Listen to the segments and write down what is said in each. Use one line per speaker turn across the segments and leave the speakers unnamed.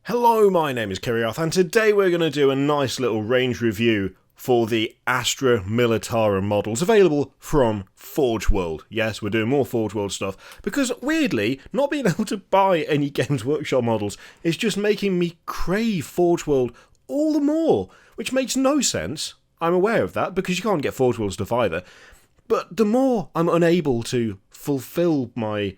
Hello, my name is Carriages, and today we're going to do a nice little range review for the Astra Militarum models available from Forge World. Yes, we're doing more Forge World stuff, because weirdly, not being able to buy any Games Workshop models is just making me crave Forge World all the more, which makes no sense. I'm aware of that, because you can't get Forge World stuff either. But the more I'm unable to fulfill my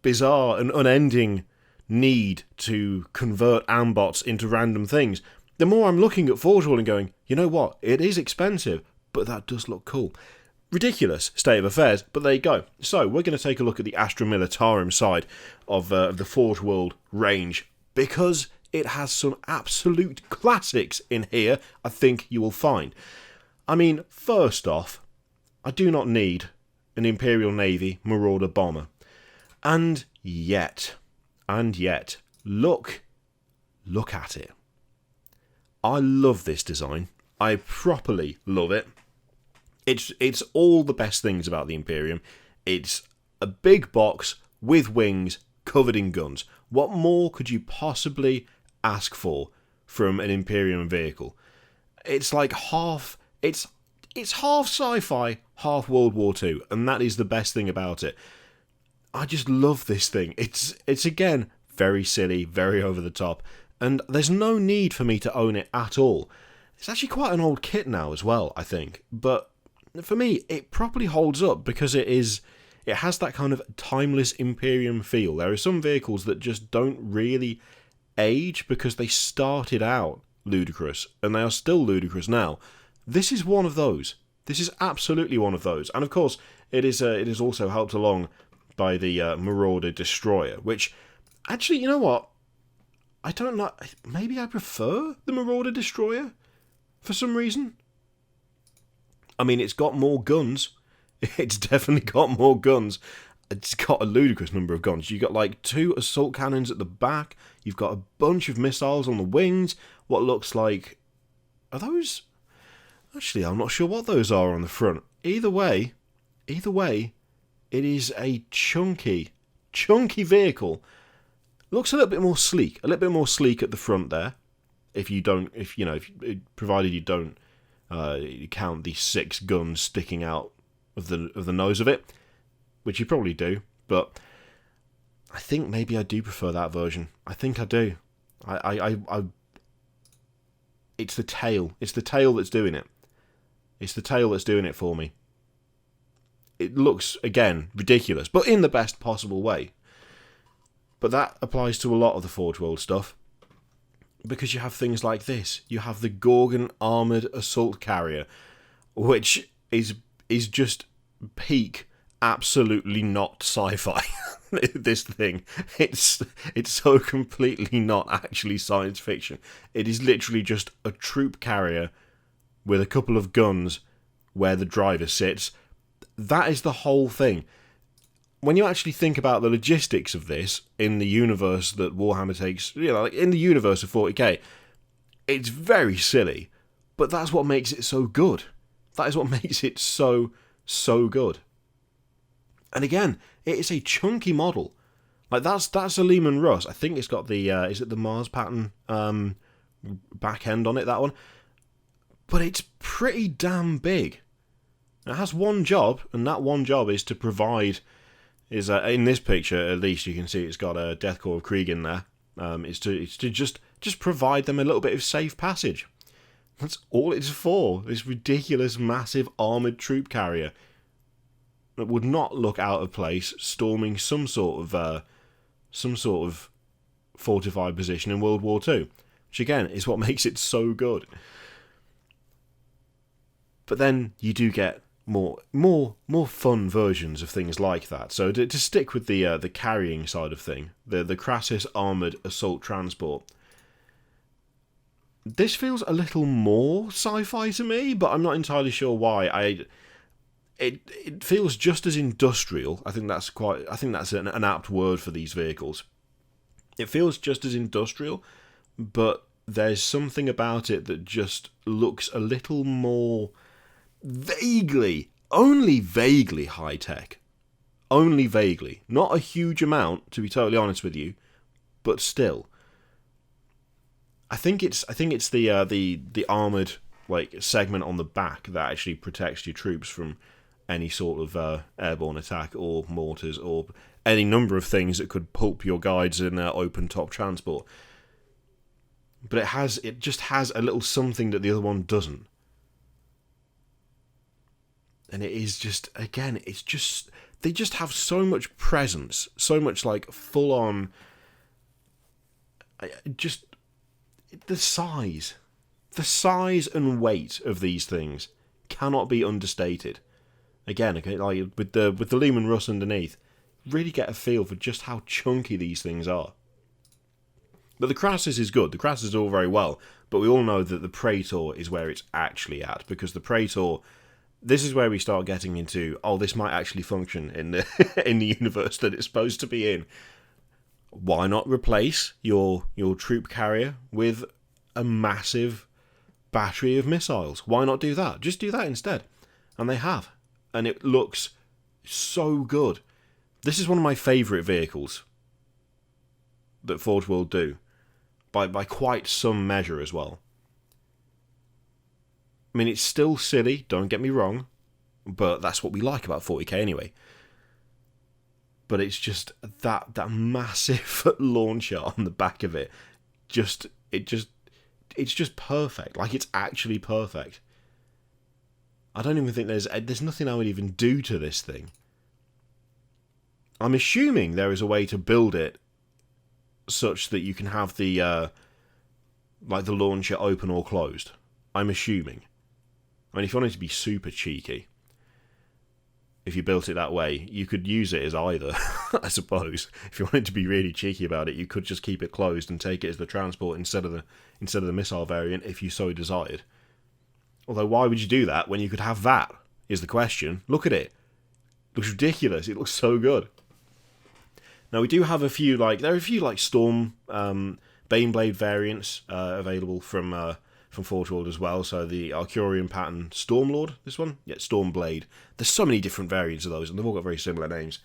bizarre and unending need to convert ambots into random things, the more I'm looking at Forge World and going, you know what, it is expensive, but that does look cool. Ridiculous state of affairs, but there you go. So we're going to take a look at the Astra Militarum side of the Forge World range, because it has some absolute classics in here, I think you will find. I mean, first off, I do not need an Imperial Navy Marauder bomber. And yet, look at it. I love this design. I properly love it. It's all the best things about the Imperium. It's a big box with wings covered in guns. What more could you possibly ask for from an Imperium vehicle? It's like half sci-fi, half World War II, and that is the best thing about it. I just love this thing. It's again very silly, very over the top, and there's no need for me to own it at all. It's actually quite an old kit now as well, I think, but for me it properly holds up because it has that kind of timeless Imperium feel. There are some vehicles that just don't really age because they started out ludicrous and they are still ludicrous now. This is one of those. This is absolutely one of those, and of course it is also helped along by the Marauder Destroyer, which, actually, you know what? I don't know. Maybe I prefer the Marauder Destroyer for some reason. I mean, it's got more guns. It's definitely got more guns. It's got a ludicrous number of guns. You've got like 2 assault cannons at the back. You've got a bunch of missiles on the wings. What looks like... Are those... Actually, I'm not sure what those are on the front. Either way, it is a chunky vehicle. Looks a little bit more sleek. At the front there. Provided you don't count the 6 guns sticking out of the nose of it, which you probably do. But I think maybe I do prefer that version. I think I do. It's the tail. It's the tail that's doing it. It's the tail that's doing it for me. It looks, again, ridiculous, but in the best possible way. But that applies to a lot of the Forge World stuff, because you have things like this. You have the Gorgon Armoured Assault Carrier, which is just peak absolutely not sci-fi. This thing. It's so completely not actually science fiction. It is literally just a troop carrier with a couple of guns where the driver sits. That is the whole thing. When you actually think about the logistics of this in the universe that Warhammer takes, like in the universe of 40k, it's very silly, but that's what makes it so good. That is what makes it so good. And again, it is a chunky model. Like that's a Lehman Russ. I think it's got the is it the Mars pattern back end on it, that one. But it's pretty damn big. It has one job, and that one job is to provide, in this picture at least you can see it's got a Death Corps of Krieg in there. It's to just provide them a little bit of safe passage. That's all it's for. This ridiculous, massive armoured troop carrier that would not look out of place storming some sort of fortified position in World War II, which again is what makes it so good. But then you do get more fun versions of things like that. So to stick with the carrying side of thing, the Crassus Armoured Assault Transport. This feels a little more sci-fi to me, but I'm not entirely sure why. It feels just as industrial. I think that's an apt word for these vehicles. It feels just as industrial, but there's something about it that just looks a little more only vaguely high-tech. Only vaguely. Not a huge amount, to be totally honest with you, but still. I think it's the armored like segment on the back that actually protects your troops from any sort of airborne attack or mortars or any number of things that could pulp your guides in open top transport. But it just has a little something that the other one doesn't. And it is just, again, it's just, they just have so much presence, so much like full on, just the size and weight of these things cannot be understated. Again, okay, like with the Lehman Russ underneath, really get a feel for just how chunky these things are. But the Crassus is good. The Crassus is all very well, but we all know that the Praetor is where it's actually at, because the Praetor, this is where we start getting into, oh, this might actually function in the in the universe that it's supposed to be in. Why not replace your troop carrier with a massive battery of missiles? Why not do that? Just do that instead. And they have. And it looks so good. This is one of my favourite vehicles that Forge World do. By quite some measure as well. I mean, it's still silly, don't get me wrong, but that's what we like about 40k anyway. But it's just that massive launcher on the back of it, it's just perfect. Like, it's actually perfect. I don't even think there's nothing I would even do to this thing. I'm assuming there is a way to build it such that you can have the like the launcher open or closed. I'm assuming. I mean, if you wanted to be super cheeky, if you built it that way, you could use it as either, I suppose. If you wanted to be really cheeky about it, you could just keep it closed and take it as the transport instead of the missile variant, if you so desired. Although, why would you do that when you could have that, is the question. Look at it. It looks ridiculous. It looks so good. Now, we do have a few, Storm Baneblade variants available from Forge World as well. So the Arcurian pattern Stormlord, this one? Yeah, Stormblade. There's so many different variants of those, and they've all got very similar names.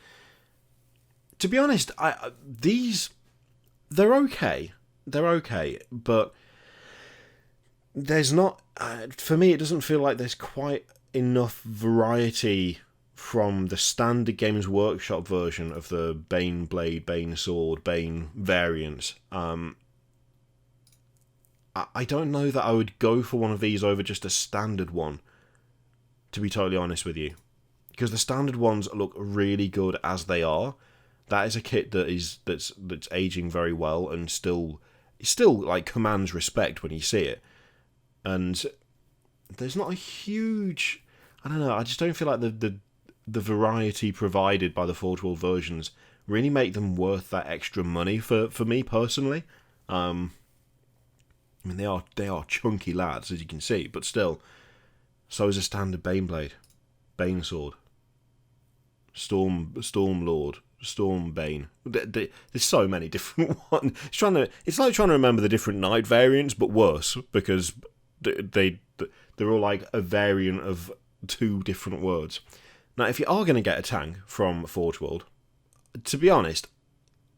To be honest, they're okay. They're okay, but there's not... for me, it doesn't feel like there's quite enough variety from the standard Games Workshop version of the Bane Blade, Bane Sword, Bane variants. I don't know that I would go for one of these over just a standard one, to be totally honest with you. Because the standard ones look really good as they are. That is a kit that's aging very well and still like commands respect when you see it. And there's not a huge... I don't know, I just don't feel like the variety provided by the Forge World versions really make them worth that extra money for me personally. I mean, they are chunky lads, as you can see, but still, so is a standard Baneblade, Bane Sword, Stormlord, Stormbane. There's so many different ones. It's like trying to remember the different knight variants, but worse, because they're all like a variant of two different words. Now, if you are going to get a tank from Forge World, to be honest,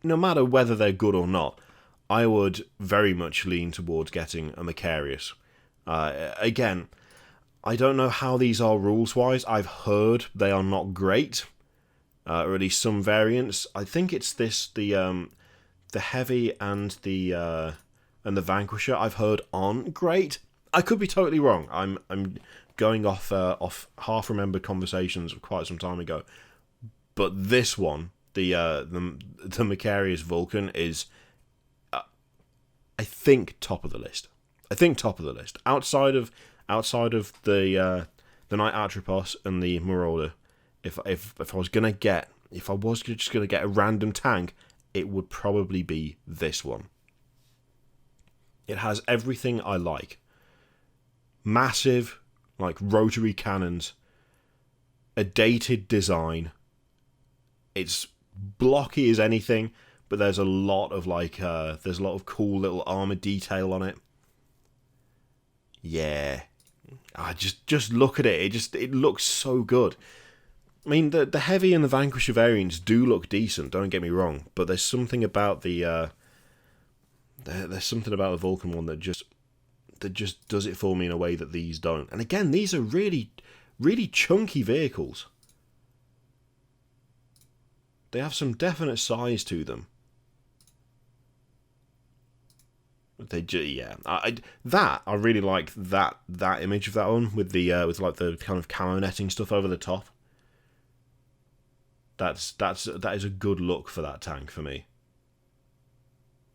no matter whether they're good or not, I would very much lean towards getting a Macarius. Again, I don't know how these are rules-wise. I've heard they are not great, or at least some variants. I think it's the Heavy and the Vanquisher I've heard aren't great. I could be totally wrong. I'm going off half-remembered conversations of quite some time ago. But this one, the Macarius Vulcan, is... I think top of the list. Outside of the Knight Atropos and the Marauder, if I was just gonna get a random tank, it would probably be this one. It has everything I like. Massive, like rotary cannons, a dated design. It's blocky as anything. But there's a lot of cool little armor detail on it. Yeah, just look at it. It looks so good. I mean, the Heavy and the Vanquisher variants do look decent. Don't get me wrong, but there's something about the There's something about the Vulcan one that just does it for me in a way that these don't. And again, these are really, really chunky vehicles. They have some definite size to them. I really like that image of that one with the with like the kind of camo netting stuff over the top. That is a good look for that tank for me.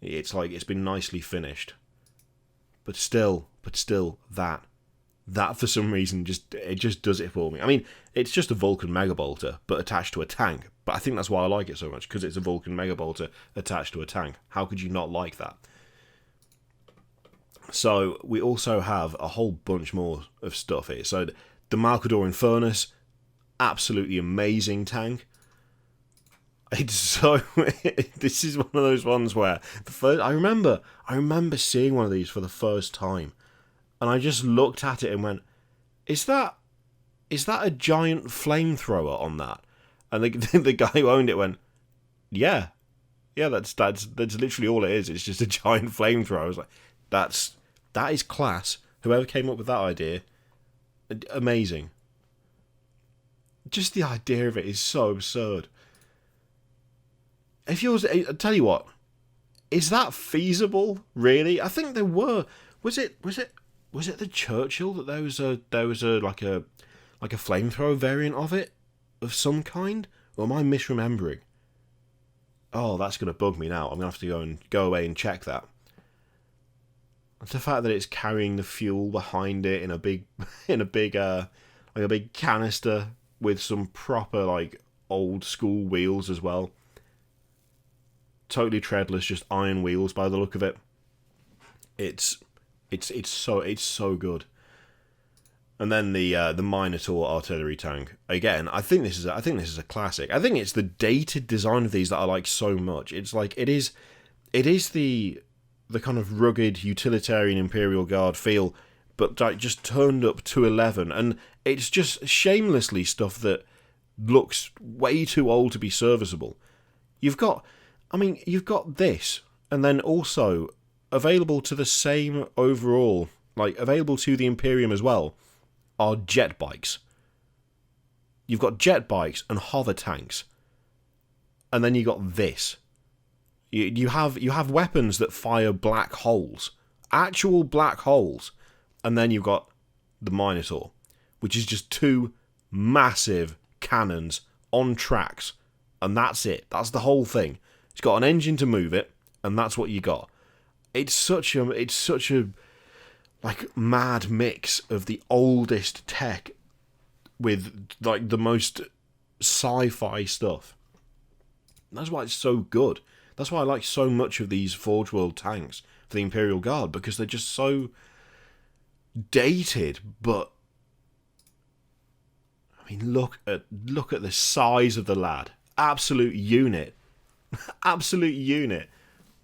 It's like it's been nicely finished, but still that for some reason it just does it for me. I mean, it's just a Vulcan Mega Bolter but attached to a tank. But I think that's why I like it so much, because it's a Vulcan Mega Bolter attached to a tank. How could you not like that? So we also have a whole bunch more of stuff here. So the Marcador Infernus, absolutely amazing tank. It's so this is one of those ones where I remember seeing one of these for the first time, and I just looked at it and went, "Is that a giant flamethrower on that?" And the guy who owned it went, "Yeah, that's literally all it is. It's just a giant flamethrower." I was like, that is class. Whoever came up with that idea, amazing. Just the idea of it is so absurd. I tell you what, is that feasible? Really? I think there were. Was it the Churchill that there was a like a flamethrower variant of it of some kind? Or am I misremembering? Oh, that's gonna bug me now. I'm gonna have to go away and check that. It's the fact that it's carrying the fuel behind it in a big canister with some proper like old school wheels as well. Totally treadless, just iron wheels by the look of it. It's so good. And then the Minotaur artillery tank. Again, I think this is a classic. I think it's the dated design of these that I like so much. It's like it is the kind of rugged utilitarian Imperial Guard feel, but like just turned up to 11, and it's just shamelessly stuff that looks way too old to be serviceable. You've got this, and then also available to the same overall, like available to the Imperium as well, are jet bikes. You've got jet bikes and hover tanks, and then you got this. You have weapons that fire black holes, actual black holes, and then you've got the Minotaur, which is just two massive cannons on tracks, and that's it. That's the whole thing. It's got an engine to move it, and that's what you got. It's such a like mad mix of the oldest tech with like the most sci-fi stuff. That's why it's so good. That's why I like so much of these Forge World tanks for the Imperial Guard, because they're just so dated. But I mean, look at the size of the lad. Absolute unit. Absolute unit.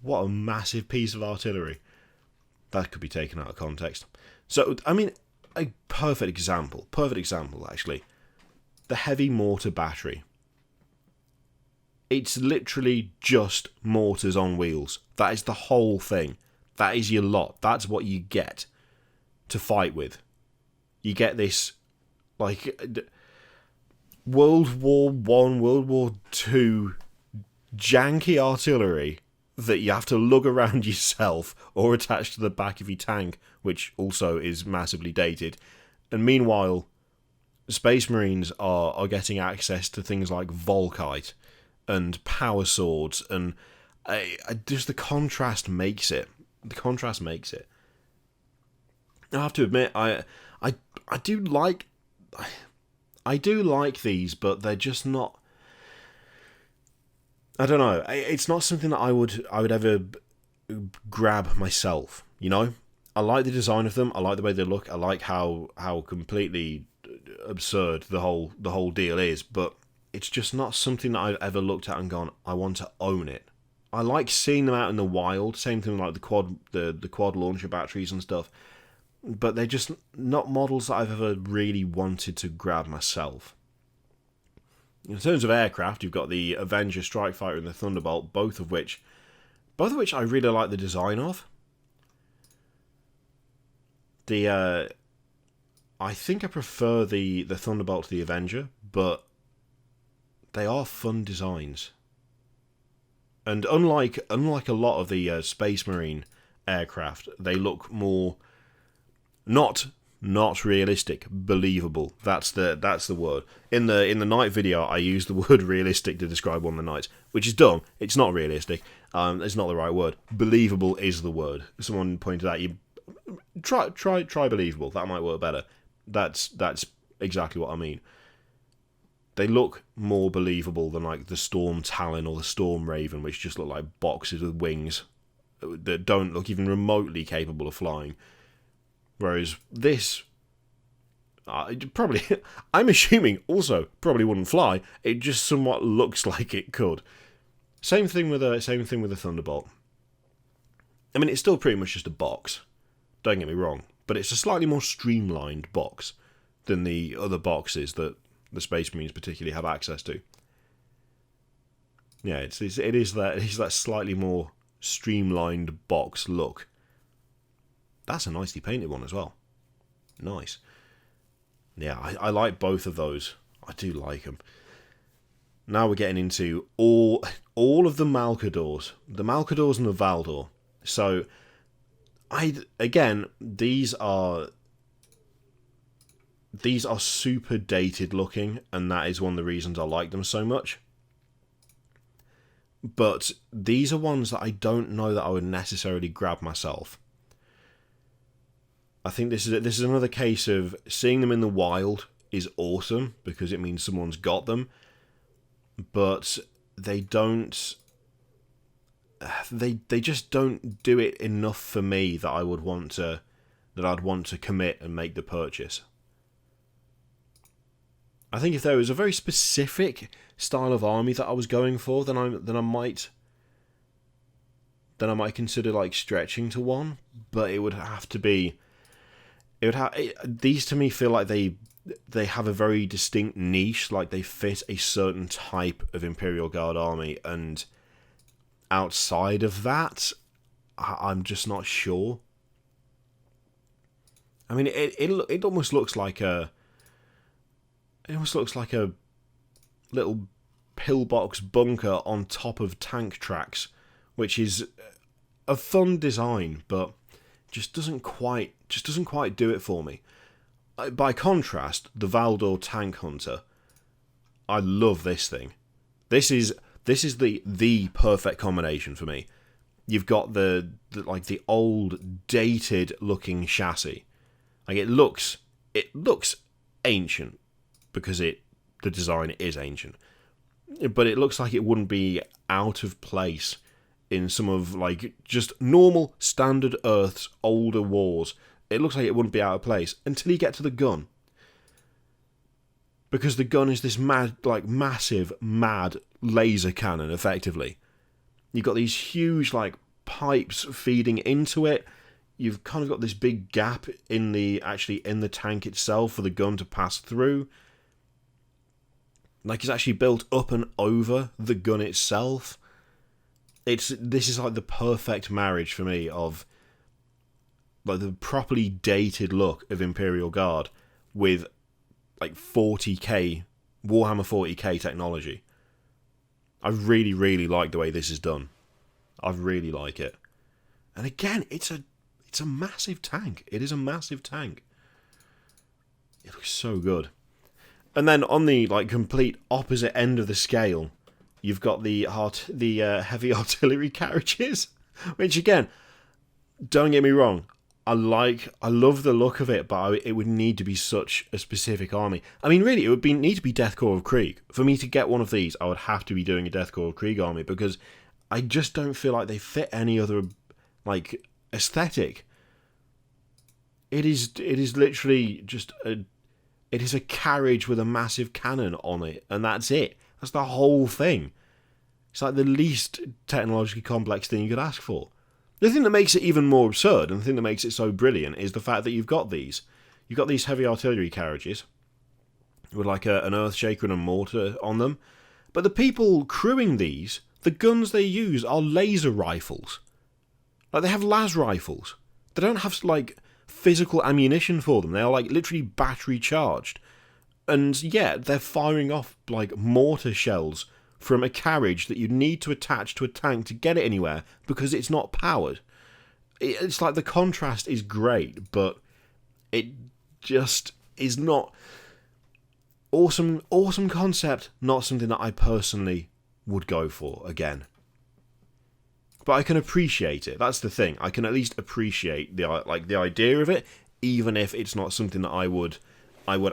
What a massive piece of artillery. That could be taken out of context. So, I mean, a perfect example actually. The heavy mortar battery. It's literally just mortars on wheels. That is the whole thing. That is your lot. That's what you get to fight with. You get this, like, World War I, World War II janky artillery that you have to lug around yourself or attach to the back of your tank, which also is massively dated. And meanwhile, Space Marines are getting access to things like Volkite and power swords, and just the contrast makes it. The contrast makes it. I have to admit, I do like these, but they're just not. I don't know. It's not something that I would ever grab myself. You know, I like the design of them. I like the way they look. I like how completely absurd the whole deal is. But it's just not something that I've ever looked at and gone, I want to own it. I like seeing them out in the wild. Same thing like the quad launcher batteries and stuff. But they're just not models that I've ever really wanted to grab myself. In terms of aircraft, you've got the Avenger Strike Fighter and the Thunderbolt, both of which both of which I really like the design of. I think I prefer the Thunderbolt to the Avenger, but they are fun designs. And unlike a lot of the Space Marine aircraft, they look more not realistic, believable. That's the word. In the Knight video, I used the word realistic to describe one of the Knights, which is dumb. It's not realistic. It's not the right word. Believable is the word. Someone pointed out, you try believable. That might work better. That's exactly what I mean. They look more believable than like the Storm Talon or the Storm Raven, which just look like boxes with wings that don't look even remotely capable of flying. Whereas this, probably, I'm assuming also probably wouldn't fly. It just somewhat looks like it could. Same thing with the Thunderbolt. I mean, it's still pretty much just a box. Don't get me wrong, but it's a slightly more streamlined box than the other boxes that the Space Marines particularly have access to. Yeah, it is that slightly more streamlined box look. That's a nicely painted one as well. Nice. Yeah, I like both of those. I do like them. Now we're getting into all of the Malcadors. The Malcadors and the Valdor. So, these are super dated looking, and that is one of the reasons I like them so much. But these are ones that I don't know that I would necessarily grab myself. I think this is another case of seeing them in the wild is awesome because it means someone's got them, but they don't. They just don't do it enough for me that I'd want to commit and make the purchase. I think if there was a very specific style of army that I was going for, then I might consider like stretching to one, but it would have to be. These to me feel like they have a very distinct niche, like they fit a certain type of Imperial Guard army, and outside of that, I'm just not sure. I mean, it almost looks like a little pillbox bunker on top of tank tracks, which is a fun design, but just doesn't quite do it for me. By contrast, the Valdor Tank Hunter, I love this thing. This is the perfect combination for me. You've got the old dated looking chassis. Like it looks ancient because the design is ancient. But it looks like it wouldn't be out of place in some of like just normal standard Earth's older wars. It looks like it wouldn't be out of place until you get to the gun. Because the gun is this massive, mad laser cannon, effectively. You've got these huge, pipes feeding into it. You've kind of got this big gap in the tank itself for the gun to pass through. It's actually built up and over the gun itself. This is the perfect marriage for me of the properly dated look of Imperial Guard with 40k Warhammer 40k technology. I really, really like the way this is done. I really like it. And again, it's a massive tank. It is a massive tank. It looks so good. And then on the complete opposite end of the scale, you've got the heavy artillery carriages, which again, don't get me wrong, I love the look of it, but it would need to be such a specific army. I mean, really, it would need to be Death Korps of Krieg. For me to get one of these, I would have to be doing a Death Korps of Krieg army, because I just don't feel like they fit any other, aesthetic. It is literally just it is a carriage with a massive cannon on it, and that's it. That's the whole thing. It's the least technologically complex thing you could ask for. The thing that makes it even more absurd, and the thing that makes it so brilliant, is the fact that you've got these heavy artillery carriages with an Earthshaker and a Mortar on them, but the people crewing these, the guns they use are laser rifles. Like, they have las rifles. They don't have, like, physical ammunition for them. They are, like, literally battery charged. And, yeah, they're firing off, like, mortar shells from a carriage that you need to attach to a tank to get it anywhere because it's not powered. It's like the contrast is great, but it just is not... Awesome concept, not something that I personally would go for again. But I can appreciate it. That's the thing. I can at least appreciate the idea of it, even if it's not something that I would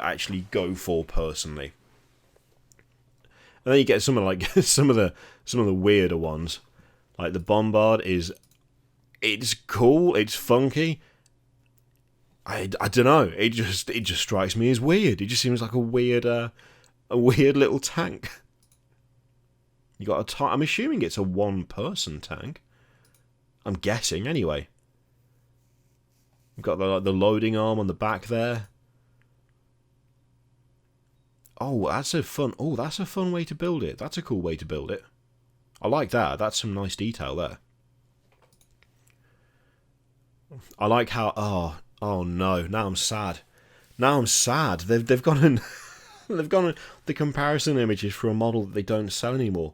actually go for personally. And then you get some of some of the weirder ones, like the Bombard it's cool, it's funky. I don't know. It just strikes me as weird. It just seems like a weird little tank. You got I'm assuming it's a one-person tank. I'm guessing anyway. You've got the loading arm on the back there. Oh, that's a fun way to build it. That's a cool way to build it. I like that. That's some nice detail there. I like how oh no, now I'm sad. They've gone and the comparison images for a model that they don't sell anymore.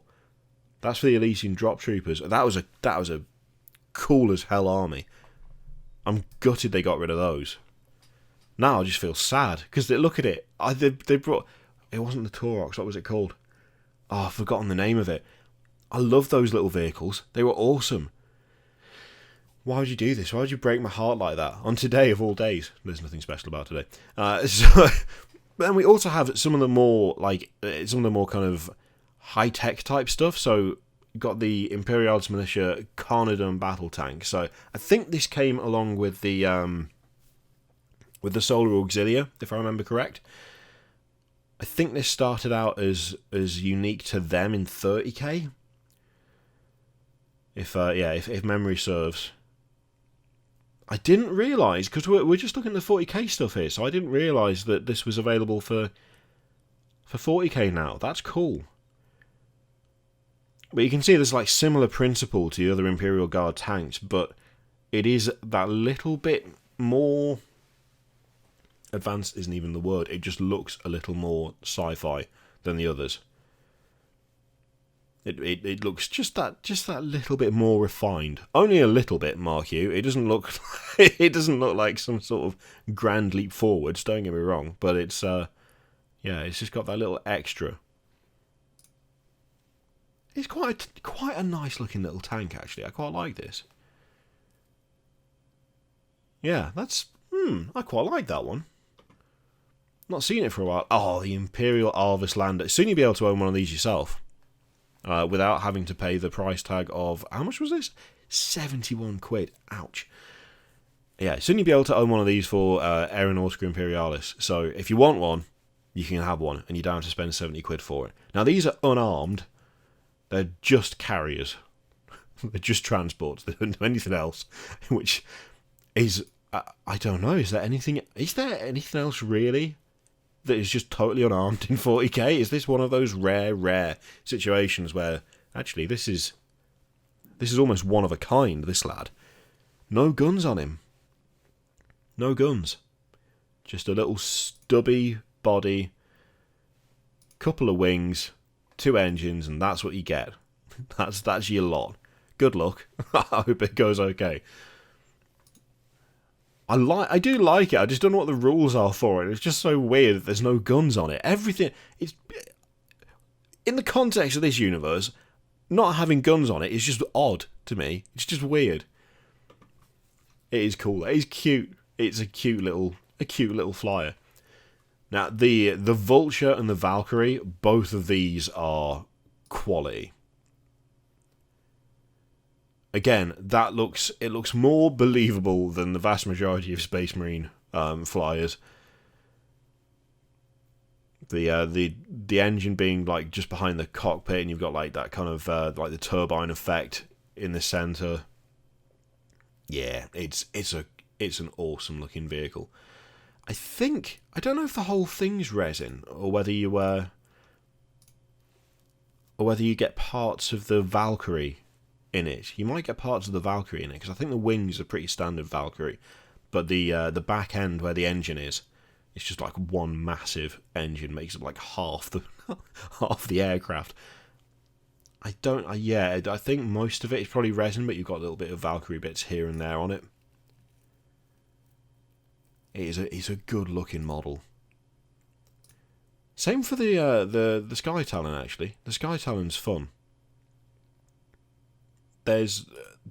That's for the Elysian Drop Troopers. That was a cool as hell army. I'm gutted they got rid of those. Now I just feel sad because look at it. They brought, it wasn't the Taurox. What was it called? Oh, I've forgotten the name of it. I love those little vehicles. They were awesome. Why would you do this? Why would you break my heart like that? On today of all days. There's nothing special about today. And we also have some of the more kind of high-tech type stuff. So, got the Imperial's Militia Carnodum battle tank. So, I think this came along with the Solar Auxilia, if I remember correct. I think this started out as unique to them in 30k. If memory serves. I didn't realise, because we're just looking at the 40k stuff here, so I didn't realise that this was available for 40k now. That's cool. But you can see there's like similar principle to the other Imperial Guard tanks, but it is that little bit more... Advanced isn't even the word, it just looks a little more sci-fi than the others. It looks just that little bit more refined. Only a little bit, mark you. It doesn't look like some sort of grand leap forwards, don't get me wrong, but it's it's just got that little extra. It's quite a nice looking little tank actually. I quite like this. Yeah, I quite like that one. Not seen it for a while. Oh, the Imperial Arvest Lander. Soon you'll be able to own one of these yourself. Without having to pay the price tag of... How much was this? 71 quid. Ouch. Yeah, soon you'll be able to own one of these for Aeronautica Imperialis. So if you want one, you can have one, and you don't have to spend 70 quid for it. Now, these are unarmed. They're just carriers. They're just transports. They don't do anything else. Which is... I don't know. Is there anything else, really, that is just totally unarmed in 40k? Is this one of those rare situations where actually this is almost one of a kind, this lad? No guns on him. No guns. Just a little stubby body, couple of wings, 2 engines, and that's what you get. That's your lot. Good luck. I hope it goes okay. I do like it. I just don't know what the rules are for it. It's just so weird that there's no guns on it. Everything... It's... In the context of this universe, not having guns on it is just odd to me. It's just weird. It is cool. It is cute. It's a cute little flyer. Now, the Vulture and the Valkyrie, both of these are quality. Again, it looks more believable than the vast majority of Space Marine flyers. The engine being like just behind the cockpit, and you've got like that kind of like the turbine effect in the center. Yeah, it's an awesome looking vehicle. I don't know if the whole thing's resin or whether you or whether you get parts of the Valkyrie in it. You might get parts of the Valkyrie in it, because I think the wings are pretty standard Valkyrie, but the back end where the engine is, it's just like one massive engine, makes up like half the aircraft. I think most of it is probably resin, but you've got a little bit of Valkyrie bits here and there on it. It's a good looking model. Same for the Sky Talon, actually. The Sky Talon's fun. There's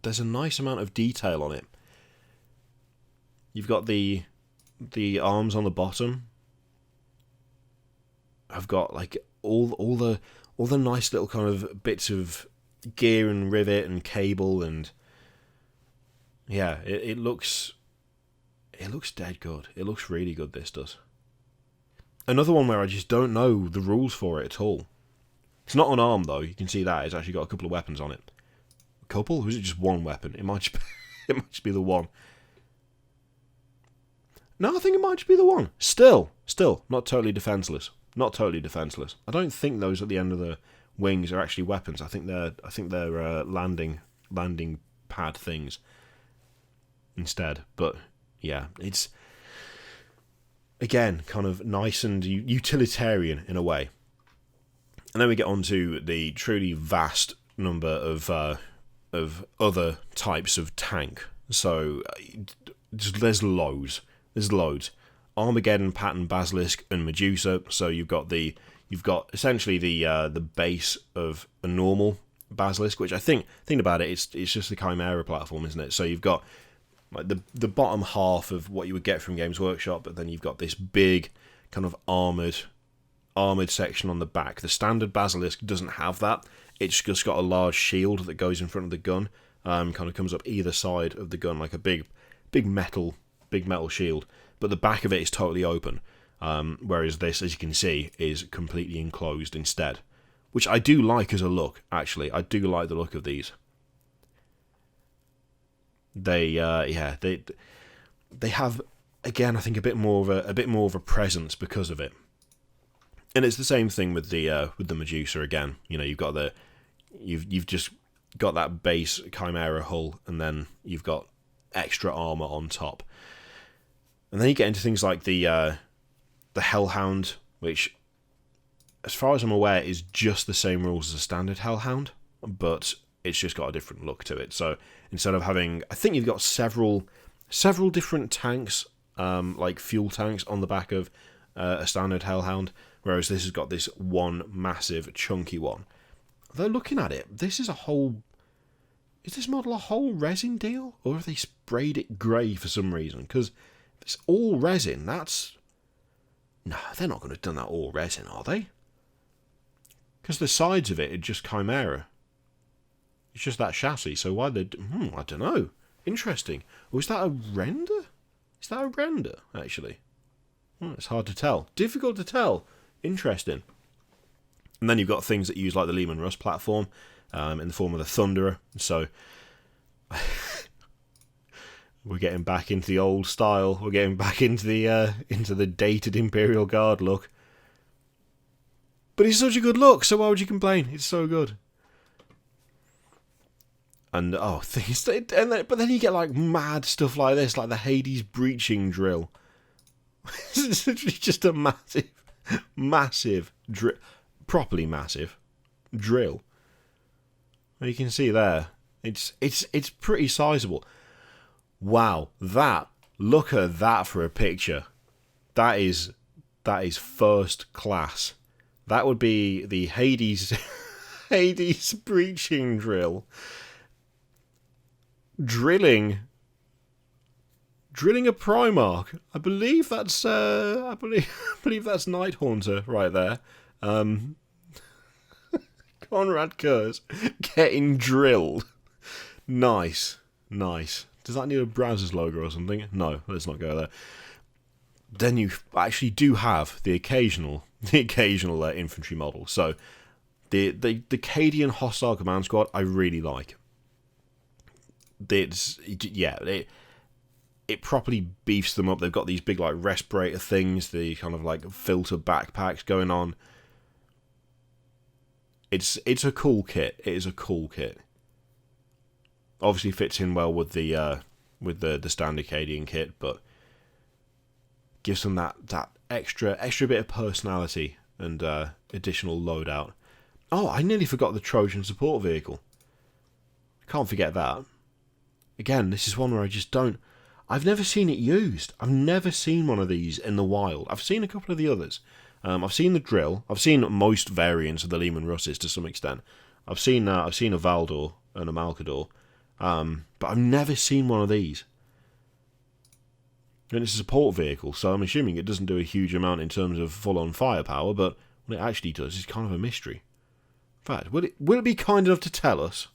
a nice amount of detail on it. You've got the arms on the bottom. I've got like all the nice little kind of bits of gear and rivet and cable, and yeah, it looks dead good. It looks really good, this does. Another one where I just don't know the rules for it at all. It's not unarmed though. You can see that it's actually got a couple of weapons on it. A couple? Or is it just one weapon? It might just be the one. No, I think it might just be the one. Still, not totally defenseless. Not totally defenseless. I don't think those at the end of the wings are actually weapons. I think they're landing pad things instead. But yeah, it's again kind of nice and utilitarian in a way. And then we get on to the truly vast number of other types of tank. So there's loads. There's loads. Armageddon, Patton, Basilisk, and Medusa. So you've got essentially the base of a normal Basilisk, which I think about it, it's just the Chimera platform, isn't it? So you've got like the bottom half of what you would get from Games Workshop, but then you've got this big kind of armored section on the back. The standard Basilisk doesn't have that. It's just got a large shield that goes in front of the gun. Kind of comes up either side of the gun like a big metal shield. But the back of it is totally open, whereas this, as you can see, is completely enclosed instead, which I do like as a look. Actually, I do like the look of these. They have, again, I think a bit more of a presence because of it, and it's the same thing with the Medusa again. You know, you've just got that base Chimera hull, and then you've got extra armor on top. And then you get into things like the Hellhound, which, as far as I'm aware, is just the same rules as a standard Hellhound, but it's just got a different look to it. So instead of having, I think you've got several different tanks, like fuel tanks on the back of a standard Hellhound, whereas this has got this one massive chunky one. Though looking at it, is this model a whole resin deal, or have they sprayed it grey for some reason? Because it's all resin. No, they're not going to have done that all resin, are they? Because the sides of it are just Chimera. It's just that chassis. So why they? I don't know. Interesting. Or is that a render? Is that a render actually? It's hard to tell. Difficult to tell. Interesting. And then you've got things that use like the Lehman Russ platform, in the form of the Thunderer. So we're getting back into the old style. We're getting back into the dated Imperial Guard look. But it's such a good look, so why would you complain? It's so good. And but then you get like mad stuff like this, like the Hades breaching drill. It's literally just a massive drill, properly massive drill. You can see there, it's pretty sizable. Wow, look at that for a picture. That is first class. That would be the Hades breaching drill. Drilling a Primarch. I believe that's Night Haunter right there. Conrad Kurz getting drilled. Nice. Does that need a Brazzers logo or something? No, let's not go there. Then you actually do have the occasional infantry model. So the Cadian Hostile Command Squad I really like. It properly beefs them up. They've got these big like respirator things, the kind of like filter backpacks going on. It's a cool kit. It is a cool kit. Obviously fits in well with the standard Acadian kit, but gives them that extra bit of personality and additional loadout. Oh, I nearly forgot the Trojan support vehicle. Can't forget that. Again, this is one where I just don't... I've never seen it used. I've never seen one of these in the wild. I've seen a couple of the others. I've seen the drill. I've seen most variants of the Leman Russes to some extent. I've seen a Valdor and a Malcador, but I've never seen one of these. And it's a support vehicle, so I'm assuming it doesn't do a huge amount in terms of full-on firepower, but what it actually does is kind of a mystery. In fact, will it be kind enough to tell us?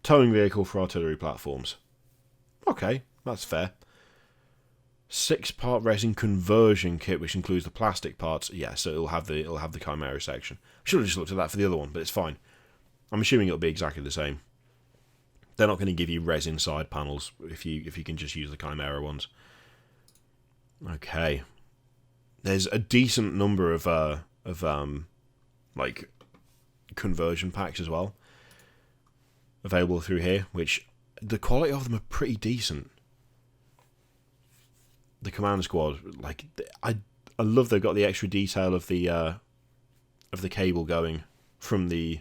Towing vehicle for artillery platforms. Okay, that's fair. 6-part resin conversion kit, which includes the plastic parts. Yeah, so it'll have the Chimera section. I should have just looked at that for the other one, but it's fine. I'm assuming it'll be exactly the same. They're not going to give you resin side panels if you can just use the Chimera ones. Okay. There's a decent number of like conversion packs as well available through here, which the quality of them are pretty decent. The command squad, like, I love they've got the extra detail of the cable going from the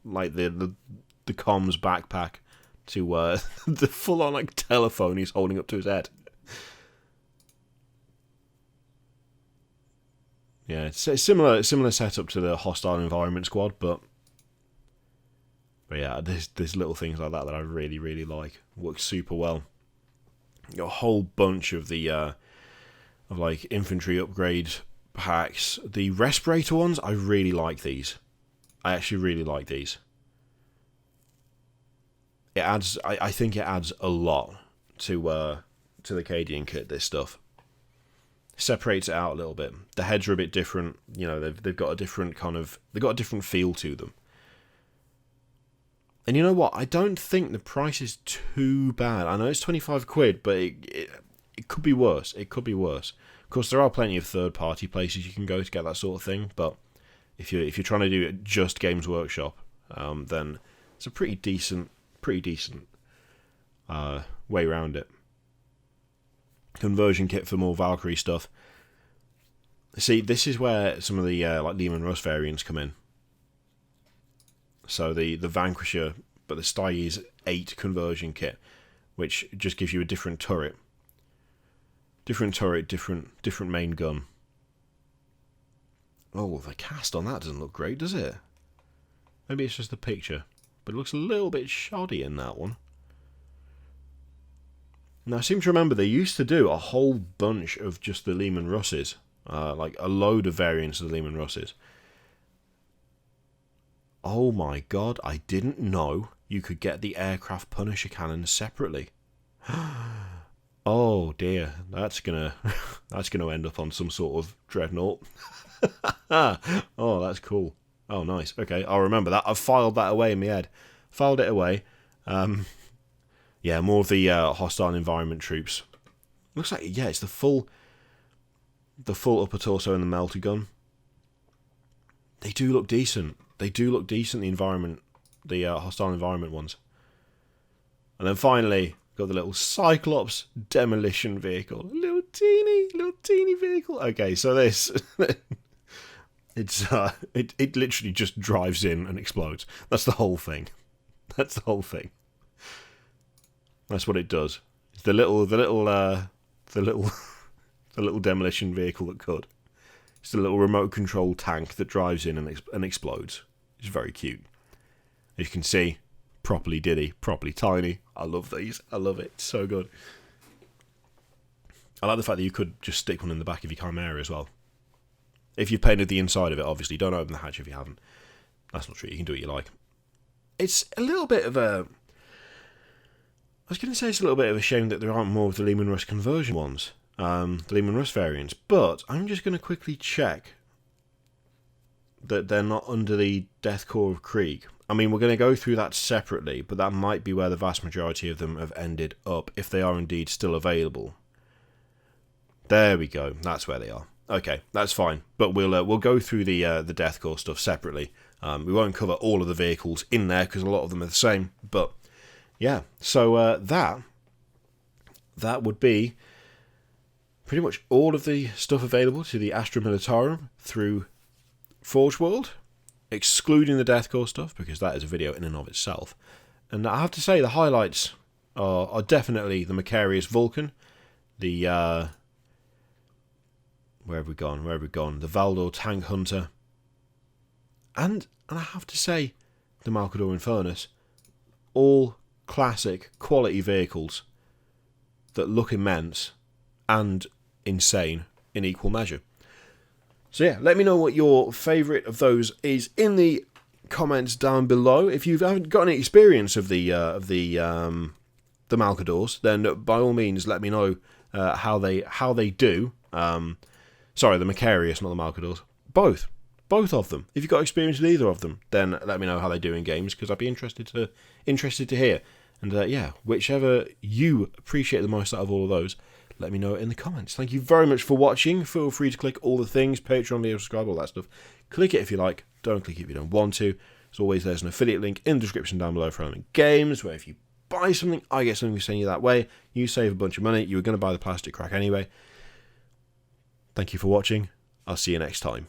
comms backpack to the full on like telephone he's holding up to his head. Yeah, it's a similar setup to the hostile environment squad, but yeah, there's little things like that I really, really like. Works super well. Got a whole bunch of the of like infantry upgrade packs. The respirator ones, I really like these. I actually really like these. It adds, I think it adds a lot to the Acadian kit. This stuff separates it out a little bit. The heads are a bit different. You know, they've got a different feel to them. And you know what? I don't think the price is too bad. I know it's 25 quid, but it could be worse. It could be worse. Of course, there are plenty of third-party places you can go to get that sort of thing. But if you're trying to do it just Games Workshop, then it's a pretty decent way around it. Conversion kit for more Valkyrie stuff. See, this is where some of the like Leman Russ variants come in. So the Vanquisher, but the Styes 8 conversion kit, which just gives you a different turret. Different main gun. Oh, the cast on that doesn't look great, does it? Maybe it's just the picture, but it looks a little bit shoddy in that one. Now, I seem to remember they used to do a whole bunch of just the Leman Russes, like a load of variants of the Leman Russes. Oh my god, I didn't know you could get the aircraft Punisher cannon separately. Oh dear, that's gonna end up on some sort of dreadnought. Oh, that's cool. Oh, nice. Okay, I'll remember that. I've filed that away in my head. Filed it away. Yeah, more of the hostile environment troops. Looks like, yeah, it's the full upper torso and the melter gun. They do look decent. The hostile environment ones. And then finally, got the little Cyclops demolition vehicle. Little teeny vehicle. Okay, so this... it literally just drives in and explodes. That's the whole thing. That's what it does. It's the little demolition vehicle that could. It's a little remote control tank that drives in and explodes. It's very cute. As you can see, properly tiny. I love these. I love it. It's so good. I like the fact that you could just stick one in the back of your Chimera as well. If you've painted the inside of it, obviously. Don't open the hatch if you haven't. That's not true. You can do what you like. It's a little bit of a... I was going to say it's a little bit of a shame that there aren't more of the Leman Russ conversion ones. The Leman Russ variants. But I'm just going to quickly check that they're not under the Death Corps of Krieg. I mean, we're going to go through that separately, but that might be where the vast majority of them have ended up, if they are indeed still available. There we go. That's where they are. Okay, that's fine. But we'll go through the deathcore stuff separately. We won't cover all of the vehicles in there because a lot of them are the same. But yeah, so that would be pretty much all of the stuff available to the Astra Militarum through Forge World, excluding the deathcore stuff because that is a video in and of itself. And I have to say the highlights are definitely the Macarius Vulcan, the where have we gone? The Valdor Tank Hunter, and I have to say the Marcador Infernus. All classic quality vehicles that look immense and insane in equal measure. So yeah, let me know what your favourite of those is in the comments down below. If you haven't got any experience of the Malcadors, then by all means let me know how they do. Sorry, the Macarius, not the Malcadors. Both of them. If you've got experience with either of them, then let me know how they do in games because I'd be interested to hear. And yeah, whichever you appreciate the most out of all of those, let me know in the comments. Thank you very much for watching. Feel free to click all the things, Patreon, leave, subscribe, all that stuff. Click it if you like. Don't click it if you don't want to. As always, there's an affiliate link in the description down below for Element Games, where if you buy something, I get something to send you that way. You save a bunch of money. You were going to buy the plastic crack anyway. Thank you for watching. I'll see you next time.